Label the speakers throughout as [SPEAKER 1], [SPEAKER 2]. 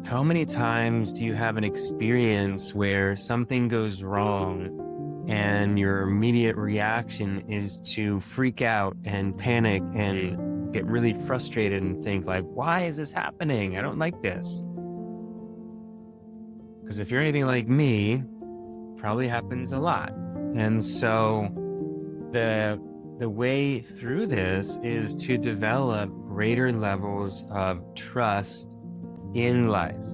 [SPEAKER 1] How many times do you have an experience where something goes wrong and your immediate reaction is to freak out and panic and get really frustrated and think like, why is this happening? I don't like this. Because if you're anything like me, probably happens a lot. And so the way through this is to develop greater levels of trust in life,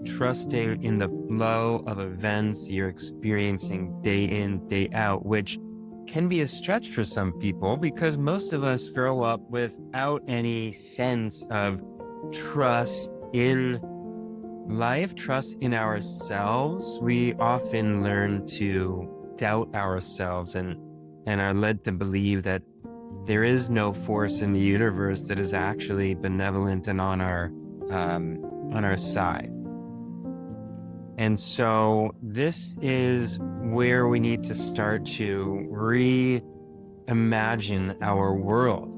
[SPEAKER 1] trusting in the flow of events you're experiencing day in, day out, which can be a stretch for some people because most of us grow up without any sense of trust in life, trust in ourselves. We often learn to doubt ourselves and are led to believe that there is no force in the universe that is actually benevolent and on our side. And so this is where we need to start to reimagine our world.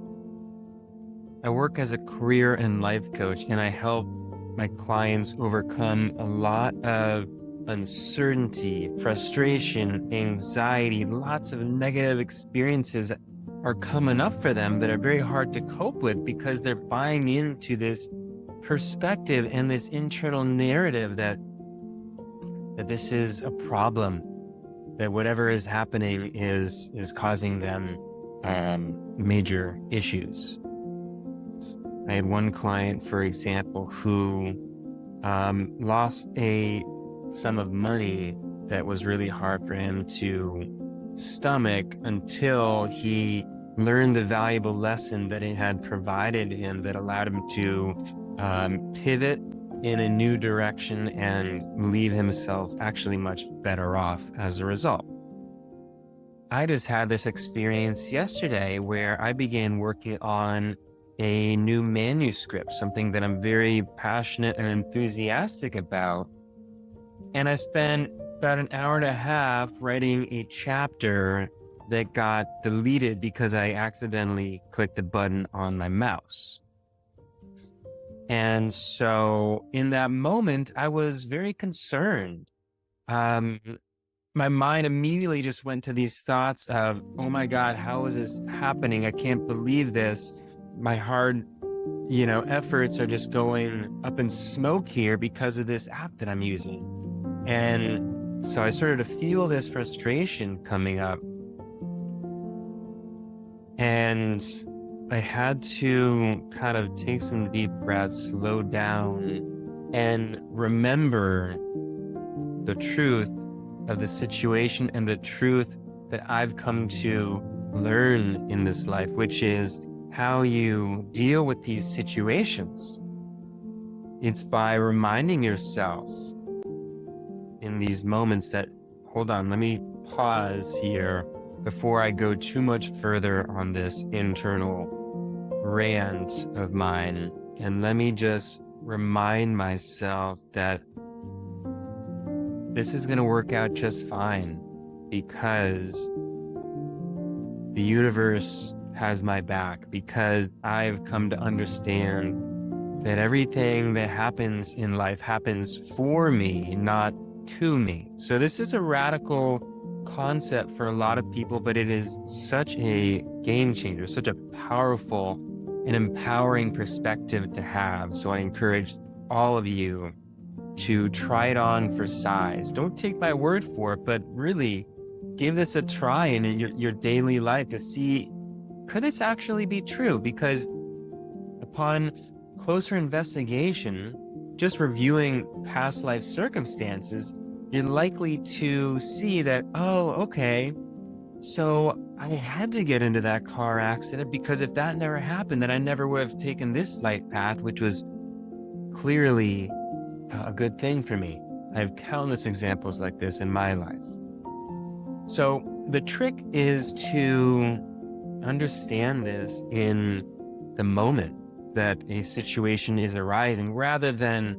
[SPEAKER 1] I work as a career and life coach, and I help my clients overcome a lot of uncertainty, frustration, anxiety, lots of negative experiences that are coming up for them that are very hard to cope with because they're buying into this perspective and this internal narrative that this is a problem, that whatever is happening is causing them major issues. I had one client, for example, who lost a sum of money that was really hard for him to stomach until he learned the valuable lesson that it had provided him that allowed him to pivot in a new direction and leave himself actually much better off as a result. I just had this experience yesterday where I began working on a new manuscript, something that I'm very passionate and enthusiastic about. And I spent about an hour and a half writing a chapter that got deleted because I accidentally clicked a button on my mouse. And so in that moment, I was very concerned. My mind immediately just went to these thoughts of, oh my God, how is this happening? I can't believe this. My hard, efforts are just going up in smoke here because of this app that I'm using. And so I started to feel this frustration coming up. And I had to kind of take some deep breaths, slow down, and remember the truth of the situation and the truth that I've come to learn in this life, which is how you deal with these situations. It's by reminding yourself in these moments that, hold on, let me pause here before I go too much further on this internal rant of mine. And let me just remind myself that this is going to work out just fine because the universe has my back, because I've come to understand that everything that happens in life happens for me, not to me. So this is a radical concept for a lot of people, but it is such a game changer, such a powerful and empowering perspective to have. So I encourage all of you to try it on for size. Don't take my word for it, but really give this a try in your daily life to see, could this actually be true? Because upon closer investigation, just reviewing past life circumstances, you're likely to see that, oh, okay, so I had to get into that car accident because if that never happened, then I never would have taken this life path, which was clearly a good thing for me. I have countless examples like this in my life. So the trick is to understand this in the moment that a situation is arising, rather than,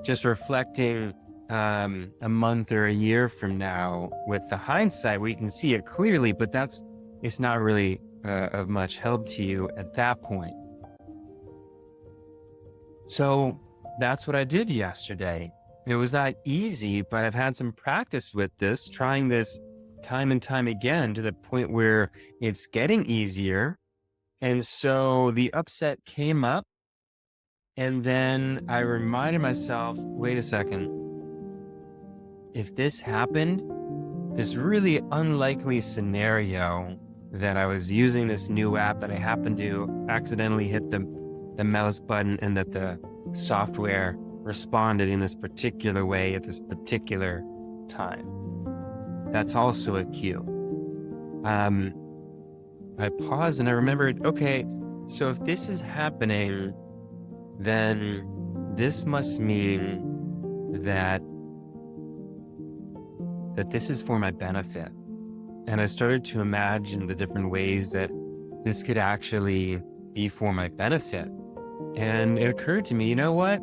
[SPEAKER 1] just reflecting a month or a year from now with the hindsight where you can see it clearly, but it's not really of much help to you at that point. So that's what I did yesterday. It was not easy, but I've had some practice with this, trying this time and time again to the point where it's getting easier. And so the upset came up, and then I reminded myself, wait a second, if this happened, this really unlikely scenario that I was using this new app that I happened to accidentally hit the mouse button and that the software responded in this particular way at this particular time. That's also a cue. I paused and I remembered, okay, so if this is happening, then this must mean that this is for my benefit. And I started to imagine the different ways that this could actually be for my benefit. And it occurred to me, you know what?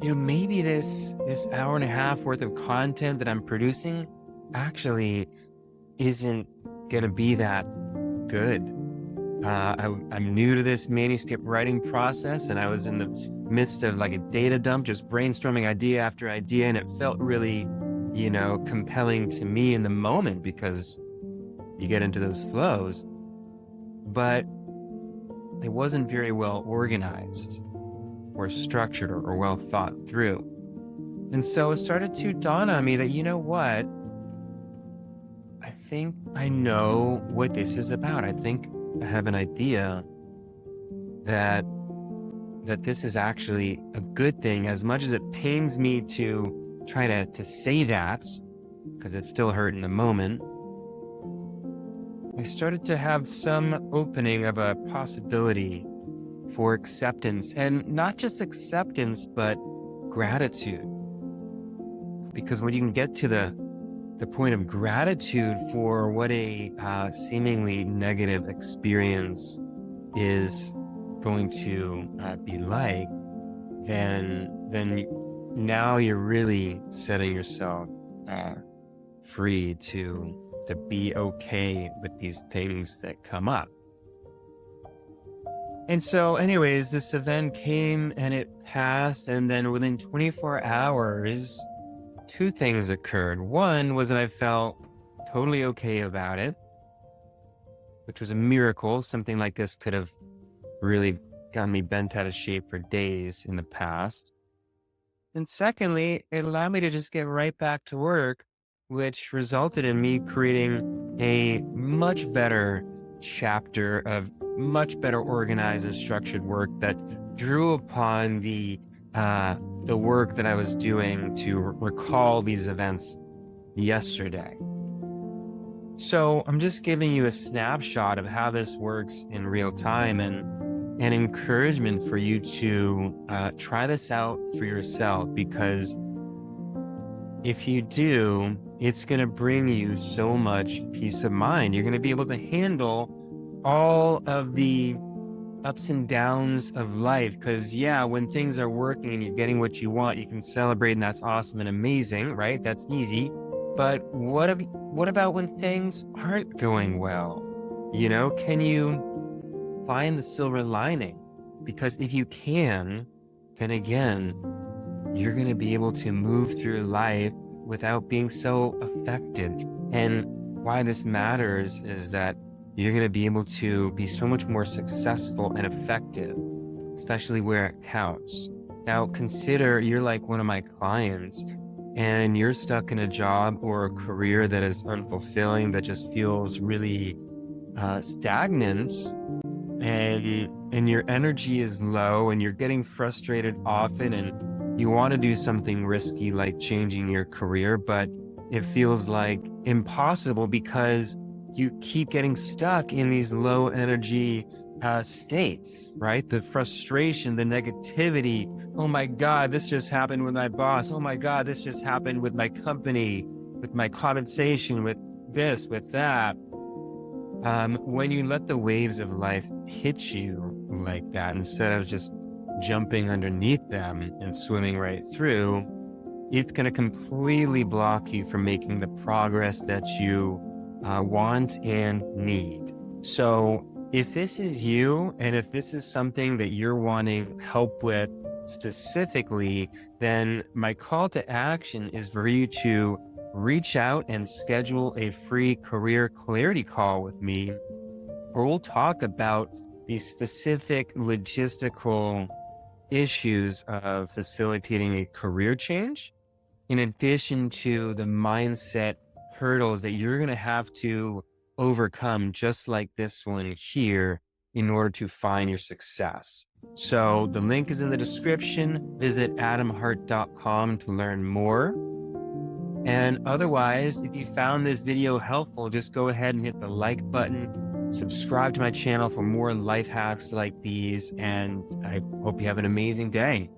[SPEAKER 1] Maybe this hour and a half worth of content that I'm producing actually isn't going to be that good. I'm new to this manuscript writing process, and I was in the midst of like a data dump, just brainstorming idea after idea, and it felt really, compelling to me in the moment because you get into those flows. But it wasn't very well organized or structured or well thought through. And so it started to dawn on me that, you know what? I think I know what this is about. I think I have an idea that this is actually a good thing, as much as it pains me to try to say that, because it still hurt in the moment. I started to have some opening of a possibility for acceptance, and not just acceptance, but gratitude. Because when you can get to the point of gratitude for what a seemingly negative experience is going to be like, then now you're really setting yourself free to be okay with these things that come up. And so anyways, this event came and it passed, and then within 24 hours, two things occurred. One was that I felt totally okay about it, which was a miracle. Something like this could have really gotten me bent out of shape for days in the past. And secondly, it allowed me to just get right back to work, which resulted in me creating a much better chapter of much better organized and structured work that drew upon the work that I was doing to recall these events yesterday. So I'm just giving you a snapshot of how this works in real time, and an encouragement for you to try this out for yourself, because if you do, it's going to bring you so much peace of mind. You're going to be able to handle all of the ups and downs of life, because when things are working and you're getting what you want, you can celebrate, and that's awesome and amazing, right? That's easy. But what about when things aren't going well? Can you find the silver lining? Because if you can, then again, you're going to be able to move through life without being so affected. And why this matters is that you're going to be able to be so much more successful and effective, especially where it counts. Now, consider you're like one of my clients and you're stuck in a job or a career that is unfulfilling, that just feels really stagnant, and your energy is low and you're getting frustrated often, and you want to do something risky like changing your career, but it feels like impossible because you keep getting stuck in these low energy states, right? The frustration, the negativity. Oh my God, this just happened with my boss. Oh my God, this just happened with my company, with my compensation, with this, with that. When you let the waves of life hit you like that, instead of just jumping underneath them and swimming right through, it's going to completely block you from making the progress that you want and need. So If this is you, and if this is something that you're wanting help with specifically, then my call to action is for you to reach out and schedule a free career clarity call with me, where we'll talk about the specific logistical issues of facilitating a career change, in addition to the mindset hurdles that you're going to have to overcome, just like this one here, in order to find your success. So the link is in the description. Visit adamhart.com to learn more. And otherwise, if you found this video helpful, just go ahead and hit the like button, subscribe to my channel for more life hacks like these, and I hope you have an amazing day.